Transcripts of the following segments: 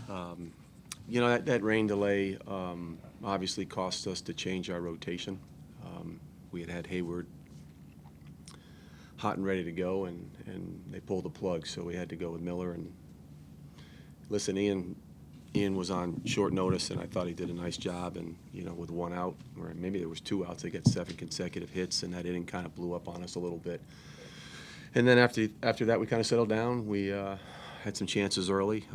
That rain delay obviously cost us to change our rotation. We had Hayward hot and ready to go, and they pulled the plug, so we had to go with Miller. And listen, Ian was on short notice, and I thought he did a nice job. And with one out, or maybe there was 2 outs, they got 7 consecutive hits, and that inning kind of blew up on us a little bit. And then after that, we kind of settled down. We had some chances early.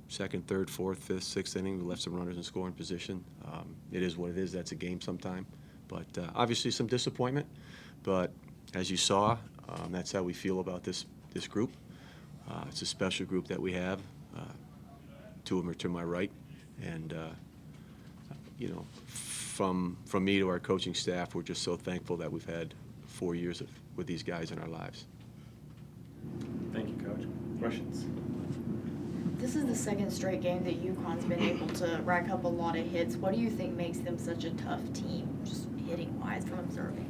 Second, third, fourth, fifth, sixth inning, we left some runners in scoring position. It is what it is. That's a game sometime. But obviously some disappointment. But as you saw, that's how we feel about this group. It's a special group that we have. 2 of them are to my right. And, from me to our coaching staff, we're just so thankful that we've had 4 years with these guys in our lives. Thank you, Coach. Questions? This is the second straight game that UConn's been able to rack up a lot of hits. What do you think makes them such a tough team, just hitting-wise from observing?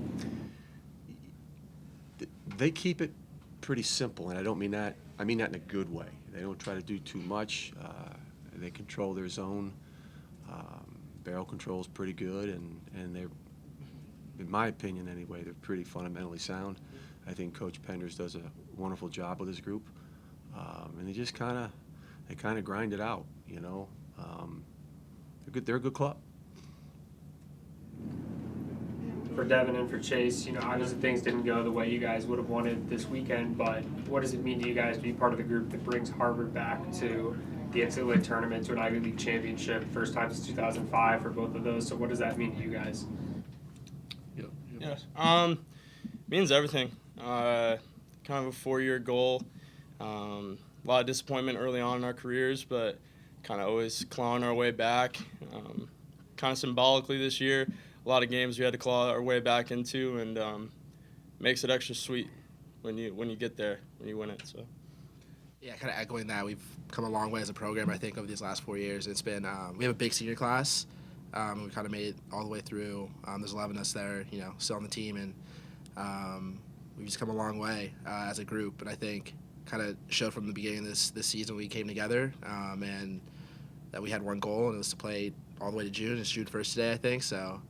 They keep it pretty simple, and I don't mean that. I mean that in a good way. They don't try to do too much. They control their zone. Barrel control is pretty good, and they're, in my opinion anyway, they're pretty fundamentally sound. I think Coach Penders does a wonderful job with his group, and they just kind of grind it out. They're a good club. For Devin and for Chase, obviously things didn't go the way you guys would have wanted this weekend, but what does it mean to you guys to be part of the group that brings Harvard back to the NCAA tournament, to an Ivy League championship, first time since 2005 for both of those? So what does that mean to you guys? Yeah. Means everything. Kind of a 4-year goal. A lot of disappointment early on in our careers, but kind of always clawing our way back. Kind of symbolically this year, a lot of games we had to claw our way back into, and makes it extra sweet when you get there, when you win it. So. Yeah, kind of echoing that, we've come a long way as a program, I think, over these last 4 years. It's been we have a big senior class. We kind of made it all the way through. There's 11 of us that are still on the team, and we've just come a long way as a group. And I think kind of showed from the beginning of this season we came together, and that we had one goal, and it was to play all the way to June. It's June 1st today, I think. So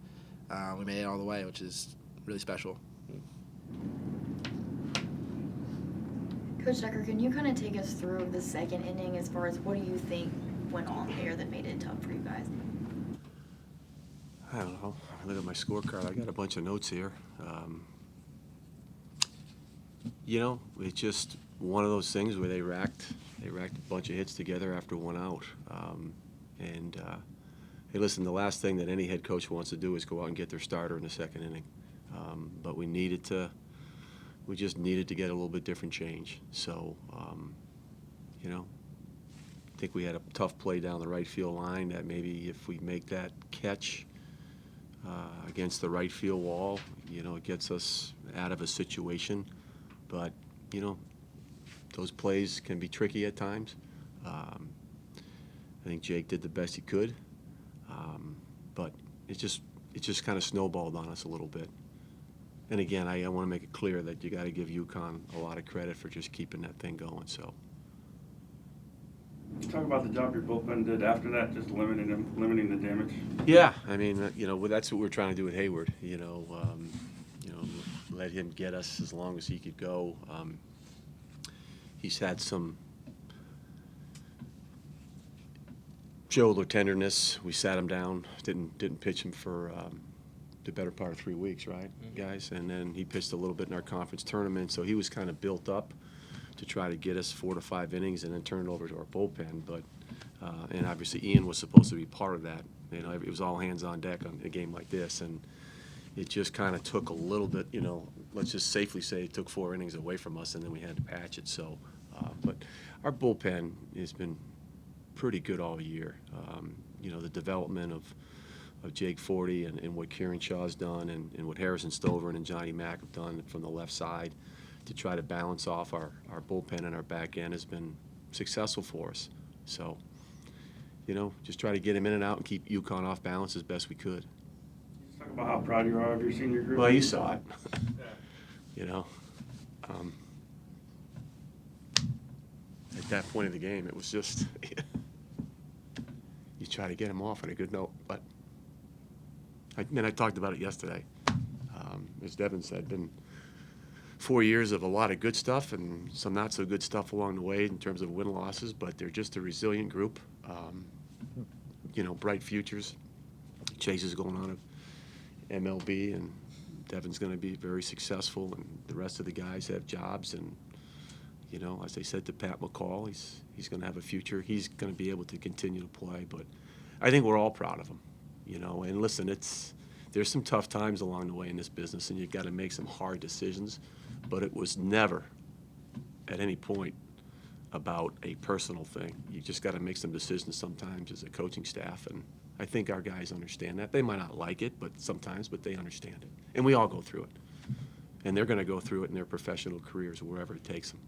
we made it all the way, which is really special. Coach Decker, can you kind of take us through the second inning as far as what do you think went on there that made it tough for you guys? I don't know. I look at my scorecard. I got a bunch of notes here. It's just one of those things where they racked a bunch of hits together after one out. Hey, listen, the last thing that any head coach wants to do is go out and get their starter in the second inning. But we just needed to get a little bit different change. So, I think we had a tough play down the right field line that maybe if we make that catch against the right field wall, it gets us out of a situation. But, those plays can be tricky at times. I think Jake did the best he could. But it just kind of snowballed on us a little bit. And again, I want to make it clear that you got to give UConn a lot of credit for just keeping that thing going. So. Talk about the job your bullpen did after that, just limiting the damage. Yeah, I mean, that's what we're trying to do with Hayward. Let him get us as long as he could go. He's had some shoulder tenderness. We sat him down. Didn't pitch him for the better part of 3 weeks, right, guys? And then he pitched a little bit in our conference tournament, so he was kind of built up to try to get us 4 to 5 innings and then turn it over to our bullpen. But and obviously Ian was supposed to be part of that. It was all hands on deck on a game like this, and it just kind of took a little bit. Let's just safely say it took 4 innings away from us, and then we had to patch it. So, but our bullpen has been pretty good all year. The development of Jake Forty and what Kieran Shaw's done and what Harrison Stover and Johnny Mack have done from the left side to try to balance off our bullpen and our back end has been successful for us. So, just try to get him in and out and keep UConn off balance as best we could. Let's talk about how proud you are of your senior group. Well, you saw it. At that point of the game, it was just you try to get them off on a good note. But I talked about it yesterday. As Devin said, been 4 years of a lot of good stuff and some not so good stuff along the way in terms of win-losses, but they're just a resilient group. Bright futures. Chase is going on at MLB, and Devin's going to be very successful, and the rest of the guys have jobs. And, as I said to Pat McCall, he's going to have a future. He's going to be able to continue to play. But I think we're all proud of him, And listen, there's some tough times along the way in this business, and you've got to make some hard decisions. But it was never, at any point, about a personal thing. You just got to make some decisions sometimes as a coaching staff, and I think our guys understand that. They might not like it, but they understand it. And we all go through it. And they're going to go through it in their professional careers wherever it takes them.